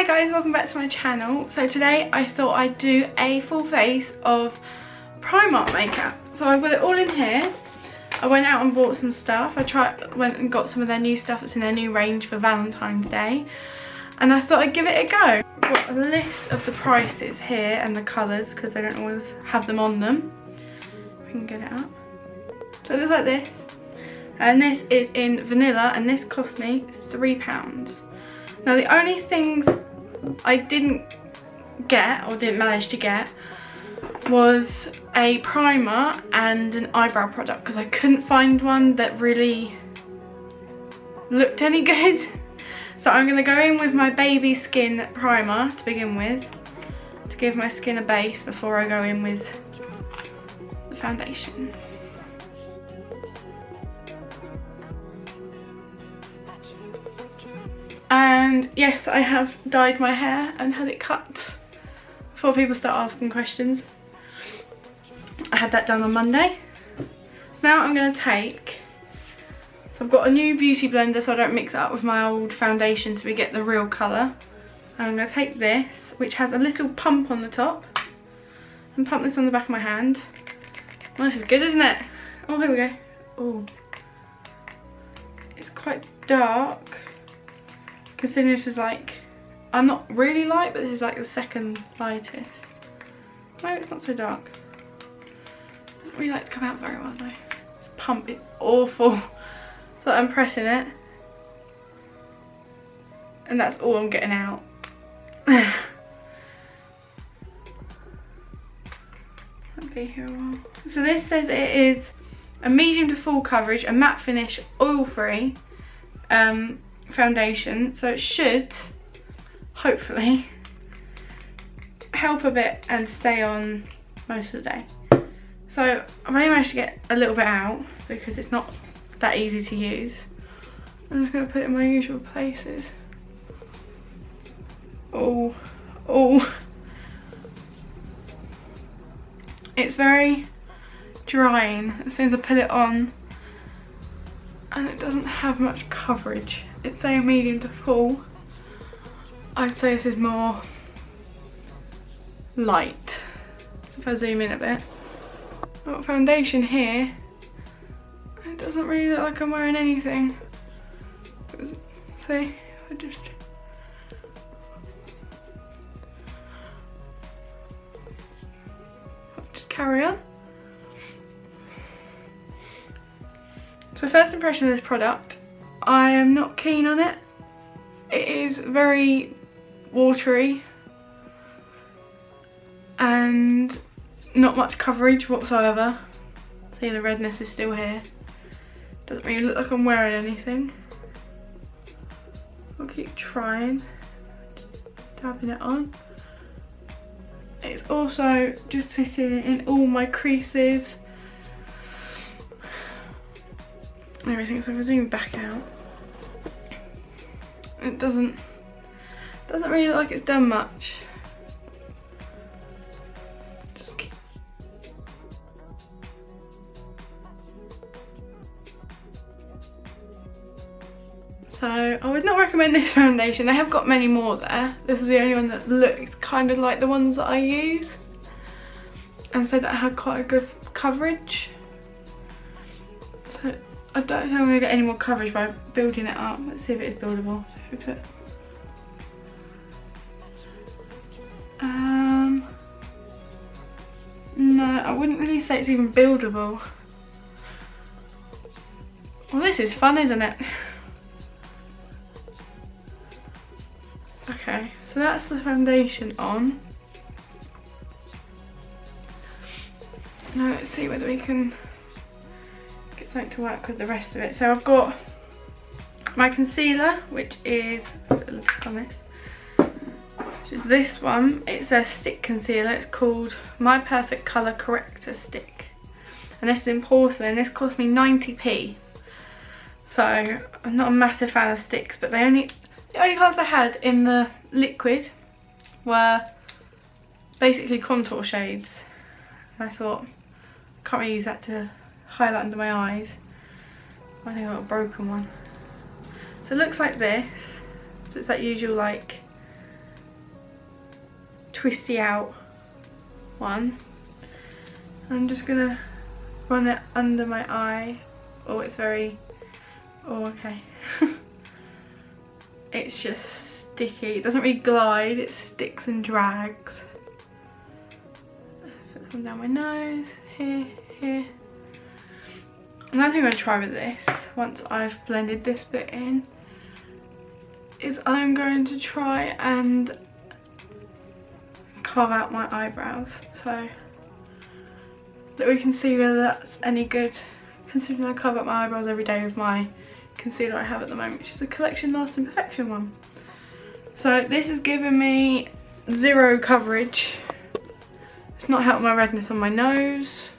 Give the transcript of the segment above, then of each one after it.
Hi guys, welcome back to my channel. So today I thought I'd do a full face of Primark makeup. So I've got it all in here. I went out and bought some stuff. Went and got some of their new stuff that's in their new range for Valentine's Day. And I thought I'd give it a go. I've got a list of the prices here and the colours because they don't always have them on them. We can get it up. So it looks like this. And this is in vanilla and this cost me £3. Now the only things I didn't get or didn't manage to get was a primer and an eyebrow product because I couldn't find one that really looked any good. So I'm going to go in with my baby skin primer to begin with to give my skin a base before I go in with the foundation. And yes, I have dyed my hair and had it cut before people start asking questions. I had that done on Monday. So now I'm going to take, so I've got a new beauty blender so I don't mix it up with my old foundation so we get the real colour. I'm going to take this, which has a little pump on the top, and pump this on the back of my hand. Well, this is good, isn't it? Oh, here we go. Oh, it's quite dark. Considering this is like, I'm not really light, but this is like the second lightest. No, it's not so dark. Doesn't really like to come out very well though. This pump is awful. So I'm pressing it. And that's all I'm getting out. I'll be here a while. So this says it is a medium to full coverage, a matte finish, oil-free foundation, so it should hopefully help a bit and stay on most of the day. So I've only managed to get a little bit out because it's not that easy to use. I'm just going to put it in my usual places. Oh, it's very drying as soon as I put it on, and it doesn't have much coverage. It's saying medium to full. I'd say this is more light. So if I zoom in a bit, I've got foundation here. It doesn't really look like I'm wearing anything. See, I just carry on. So first impression of this product, I am not keen on it. It is very watery and not much coverage whatsoever. See, the redness is still here. Doesn't really look like I'm wearing anything. I'll keep trying, just dabbing it on. It's also just sitting in all my creases. Everything, so if I zoom back out, it doesn't really look like it's done much. So I would not recommend this foundation. They have got many more there. This is the only one that looks kind of like the ones that I use, and so that had quite a good coverage. So I don't think I'm going to get any more coverage by building it up. Let's see if it is buildable. So if we put, no, I wouldn't really say it's even buildable. Well, this is fun, isn't it? Okay, so that's the foundation on. Now let's see whether we can get something to work with the rest of it. So I've got my concealer, which is, look on this, which is this one. It's a stick concealer. It's called My Perfect Colour Corrector Stick, and this is in porcelain. This cost me 90p. So I'm not a massive fan of sticks, but the only colours I had in the liquid were basically contour shades. And I thought, I can't really use that to highlight under my eyes. I think I've got a broken one. So it looks like this. So it's that usual like twisty out one. I'm just gonna run it under my eye. Oh, it's very, oh, okay. It's just sticky. It doesn't really glide, it sticks and drags. Put some down my nose, here, here. Another thing I'm gonna try with this, once I've blended this bit in, is I'm going to try and carve out my eyebrows, so that we can see whether that's any good, considering I carve out my eyebrows every day with my concealer I have at the moment, which is the Collection Lasting Perfection one. So this has given me 0 coverage. It's not helped my redness on my nose.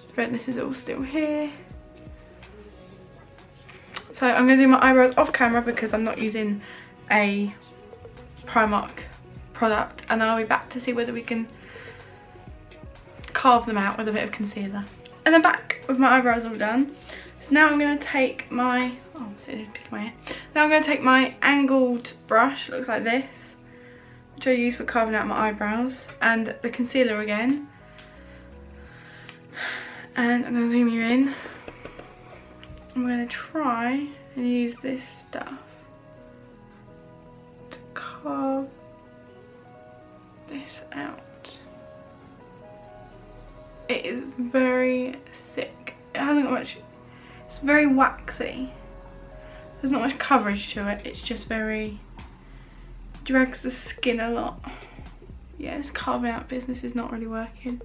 The redness is all still here. So I'm going to do my eyebrows off camera because I'm not using a Primark product, and I'll be back to see whether we can carve them out with a bit of concealer. And then back with my eyebrows all done. So now I'm going to take my, oh, I'm picking my hair. Now I'm going to take my angled brush, looks like this, which I use for carving out my eyebrows, and the concealer again. And I'm going to zoom you in. I'm going to try and use this stuff to carve this out. It is very thick. It hasn't got much, it's very waxy. There's not much coverage to it. It's just very, drags the skin a lot. Yeah, this carving out business is not really working.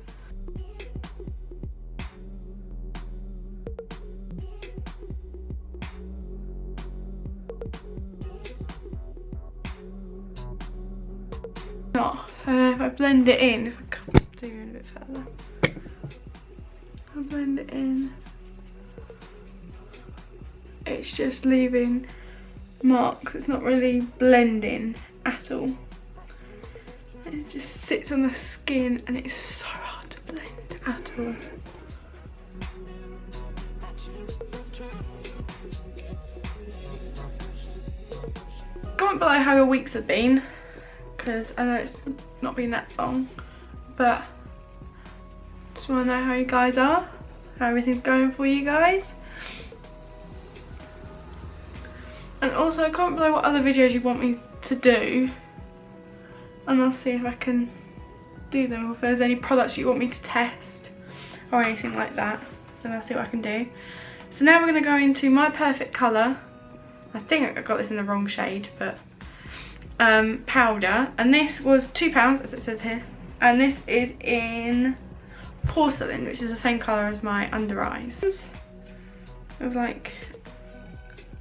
Not. So if I blend it in, if I come zoom in a bit further, I'll blend it in. It's just leaving marks. It's not really blending at all. It just sits on the skin and it's so hard to blend at all. Comment below how your weeks have been, because I know it's not been that long, but just want to know how you guys are, how everything's going for you guys. And also comment below what other videos you want me to do, and I'll see if I can do them, or if there's any products you want me to test or anything like that, then I'll see what I can do. So now we're going to go into my perfect colour. I think I got this in the wrong shade, but powder, and this was £2 as it says here, and this is in porcelain, which is the same colour as my under eyes. With like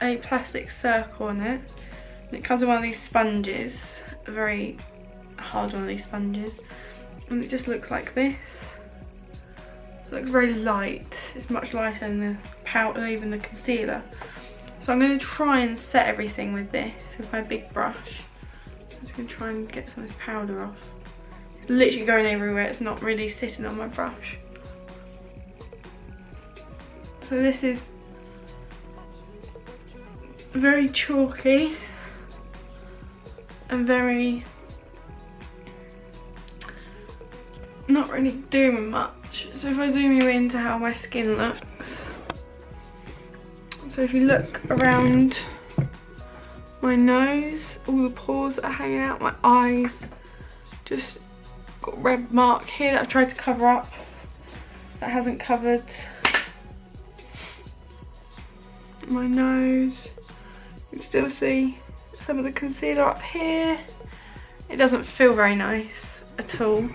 a plastic circle on it, and it comes with one of these sponges, a very hard one of these sponges, and it just looks like this. It looks very light. It's much lighter than the powder, even the concealer. So I'm going to try and set everything with this, with my big brush. I'm just going to try and get some of this powder off. It's literally going everywhere, it's not really sitting on my brush. So this is very chalky and very, not really doing much. So if I zoom you into how my skin looks, so if you look around my nose, all the pores that are hanging out, my eyes, just got a red mark here that I've tried to cover up, that hasn't covered. My nose, you can still see some of the concealer up here. It doesn't feel very nice at all,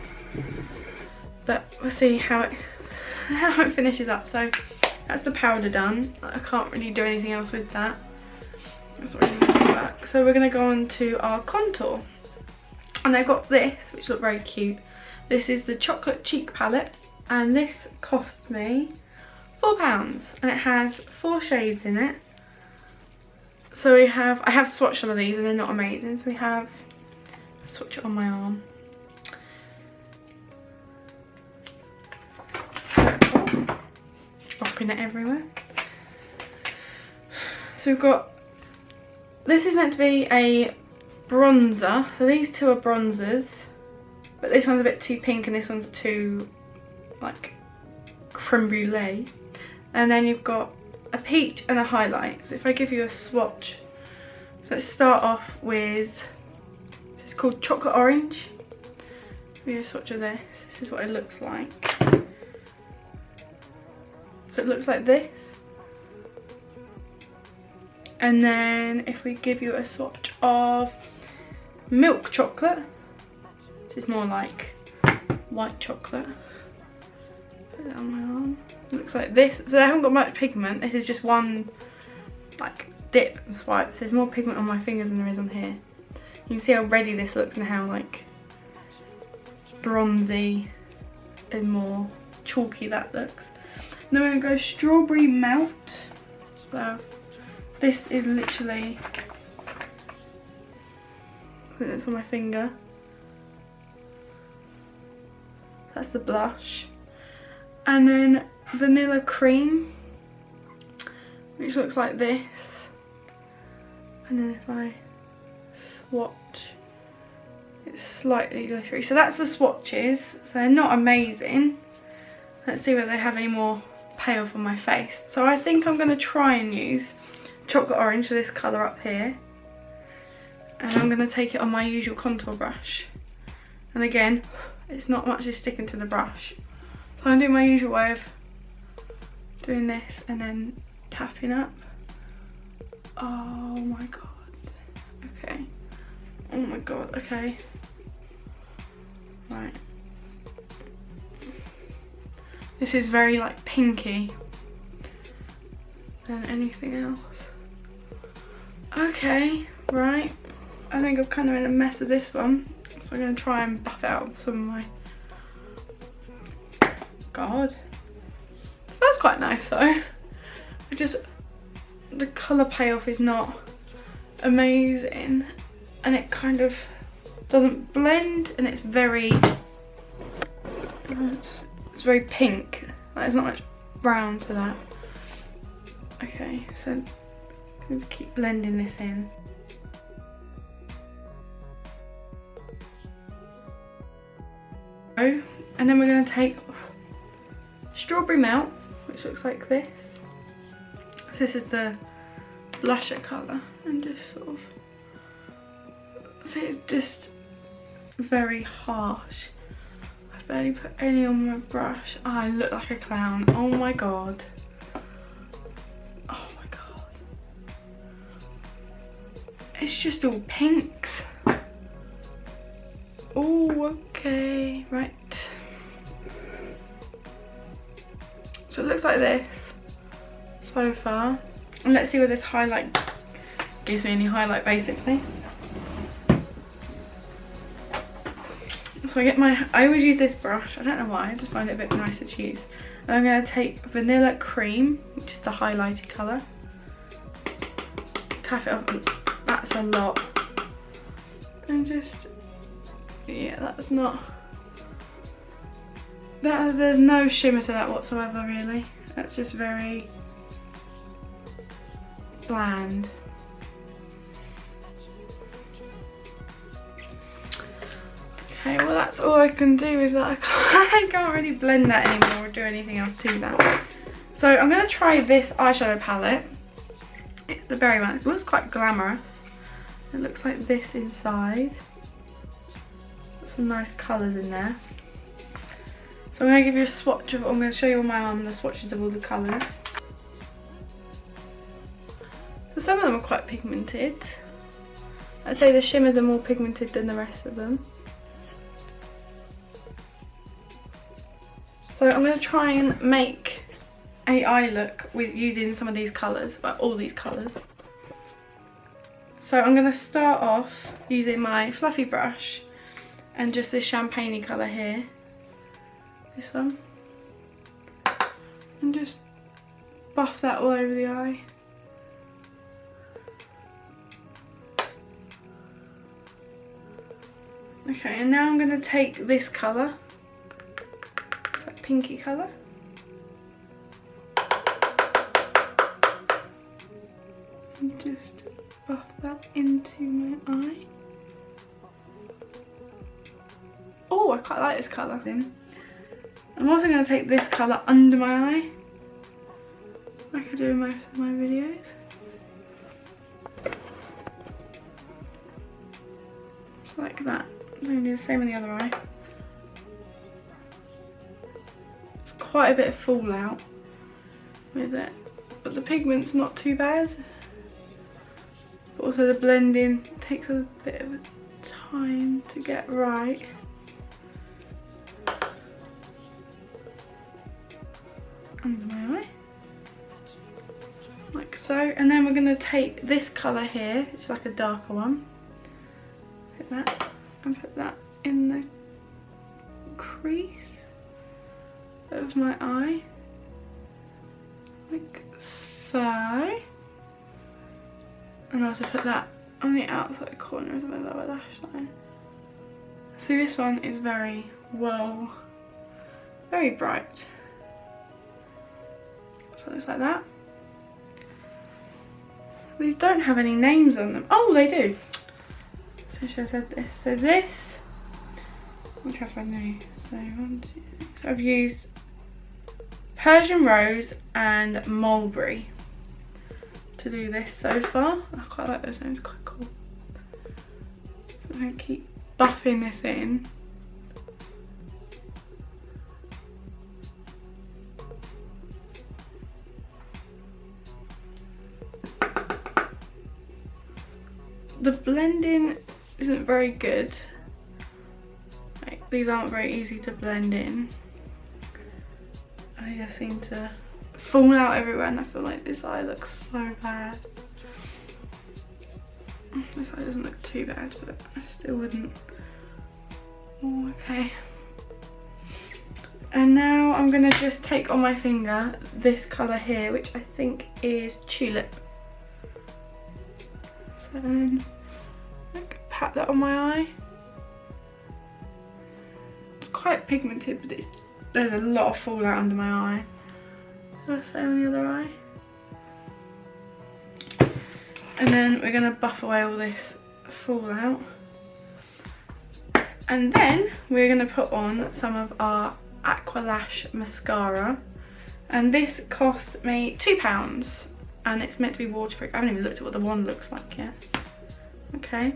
but we'll see how it finishes up. So that's the powder done. I can't really do anything else with that. That's not really going to work. So we're going to go on to our contour. And I got this, which looked very cute. This is the Chocolate Cheek Palette, and this cost me £4, and it has 4 shades in it. So I have swatched some of these and they're not amazing. So we have, I'll swatch it on my arm. Dropping it everywhere. So we've got, this is meant to be a bronzer. So these two are bronzers. but this one's a bit too pink and this one's too like creme brulee. And then you've got a peach and a highlight. So if I give you a swatch, so let's start off with, it's called chocolate orange. Give you a swatch of this. This is what it looks like. So it looks like this. And then if we give you a swatch of milk chocolate, this is more like white chocolate. Put it on my arm. It looks like this. So I haven't got much pigment. This is just one like dip and swipe. So there's more pigment on my fingers than there is on here. You can see how reddy this looks and how like bronzy and more chalky that looks. Then we're going to go strawberry melt. So this is literally, put this on my finger. That's the blush. And then vanilla cream, which looks like this. And then if I swatch, it's slightly glittery. So that's the swatches. So they're not amazing. Let's see whether they have any more payoff on my face. So I think I'm going to try and use chocolate orange for this colour up here. And I'm going to take it on my usual contour brush. And again, it's not much is sticking to the brush. So I'm going to do my usual way of doing this and then tapping up. Oh my god. Okay. Oh my god, okay. Right. This is very like pinky than anything else. Okay, right. I think I'm kind of in a mess with this one. So I'm going to try and buff it out with some of my... God. That's quite nice though. The colour payoff is not amazing. And it kind of doesn't blend and it's very... It's very pink. Like, there's not much brown to that. Okay, so let's keep blending this in. And then we're going to take strawberry melt, which looks like this. So this is the blusher colour, and just sort of, so it's just very harsh. I barely put any on my brush. Oh, I look like a clown. Oh my god. Oh my god. It's just all pinks. Oh, okay, right. So it looks like this so far. And let's see where this highlight gives me any highlight basically. So I always use this brush, I don't know why, I just find it a bit nicer to use. And I'm going to take vanilla cream, which is the highlighted colour. Tap it up, and that's a lot. And just, yeah, that's not, there's no shimmer to that whatsoever really. That's just very bland. Okay, well that's all I can do with that. I can't really blend that anymore or do anything else to that. So I'm going to try this eyeshadow palette. It's the berry one. It looks quite glamorous. It looks like this inside. Got some nice colours in there. So I'm going to give you a swatch of, I'm going to show you on my arm the swatches of all the colours. So some of them are quite pigmented. I'd say the shimmers are more pigmented than the rest of them. So I'm going to try and make an eye look with using some of these colours, but all these colours. So I'm going to start off using my fluffy brush and just this champagne-y colour here. This one. And just buff that all over the eye. Okay, and now I'm going to take this colour. Pinky colour. And just buff that into my eye. Oh, Oh, I quite like this colour. I'm also going to take this colour under my eye, like I do in most of my videos. Just like that. I'm going to do the same on the other eye. It's quite a bit of fallout with it, but the pigment's not too bad. But also the blending takes a bit of time to get right. Under my eye, like so, and then we're going to take this colour here, which is like a darker one, hit that and put that in the crease of my eye, like so, and also put that on the outside corner of my lower lash line. So this one is very very bright. So it looks like that. These don't have any names on them. Oh, they do. So should I said this? So this, which have I know? So so I've used Persian Rose and Mulberry to do this so far. I quite like those names, quite cool. So I'm going to keep buffing this in. The blending isn't very good. Like, these aren't very easy to blend in. I just seem to fall out everywhere, and I feel like this eye looks so bad. This eye doesn't look too bad, but I still wouldn't. Oh, okay. And now I'm gonna just take on my finger this colour here, which I think is Tulip. So then, like, pat that on my eye. It's quite pigmented, but there's a lot of fallout under my eye. So same on the other eye. And then we're gonna buff away all this fallout. And then we're gonna put on some of our Aqua Lash mascara. And this cost me £2. And it's meant to be waterproof. I haven't even looked at what the wand looks like yet. Okay.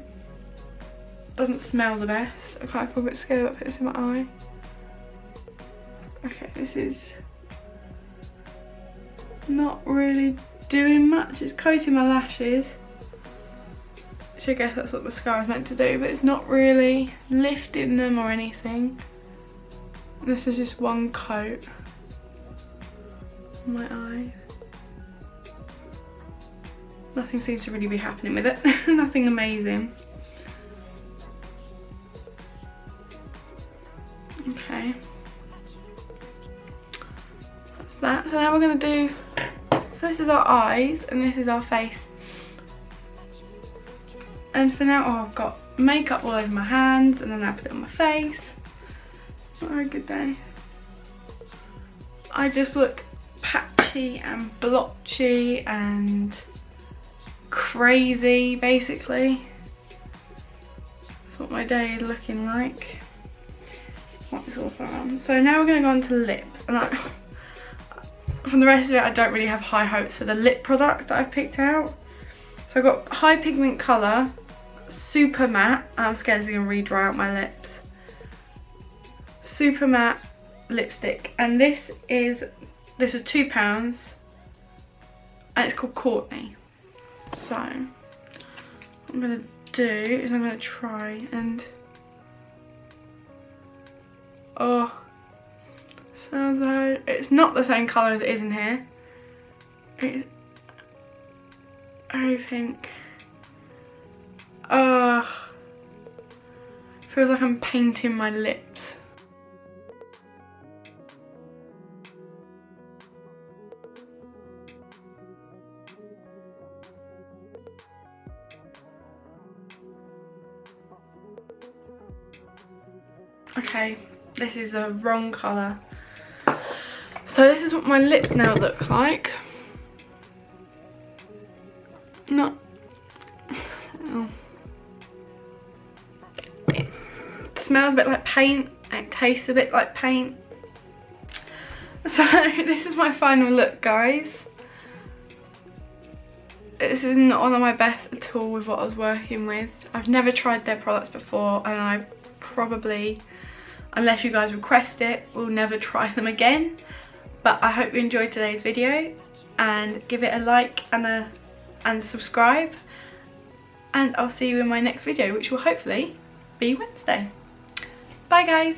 Doesn't smell the best. I can't feel a bit scared about putting this in my eye. Okay, this is not really doing much. It's coating my lashes, which I guess that's what mascara is meant to do, but it's not really lifting them or anything. This is just one coat on my eye. Nothing seems to really be happening with it. Nothing amazing. Okay. That's that. So now we're going to do... So this is our eyes and this is our face. And for now, oh, I've got makeup all over my hands and then I put it on my face. Not a very good day. I just look patchy and blotchy and crazy, basically. That's what my day is looking like. What is all from. So now we're going to go on to lips, and from the rest of it I don't really have high hopes for the lip products that I've picked out. So I've got high pigment colour, super matte, and I'm scared it's going to re-dry out my lips. Super matte lipstick, and this is £2 and it's called Courtney. So what I'm going to do is I'm going to try and, oh, sounds like it's not the same colour as it is in here. It's very pink. Feels like I'm painting my lips. Okay, this is a wrong colour. So this is what my lips now look like. Not... Oh. It smells a bit like paint and it tastes a bit like paint. So this is my final look, guys. This is not one of my best at all with what I was working with. I've never tried their products before, and I probably, unless you guys request it, will never try them again. But I hope you enjoyed today's video, and give it a like and subscribe, and I'll see you in my next video, which will hopefully be Wednesday. Bye guys.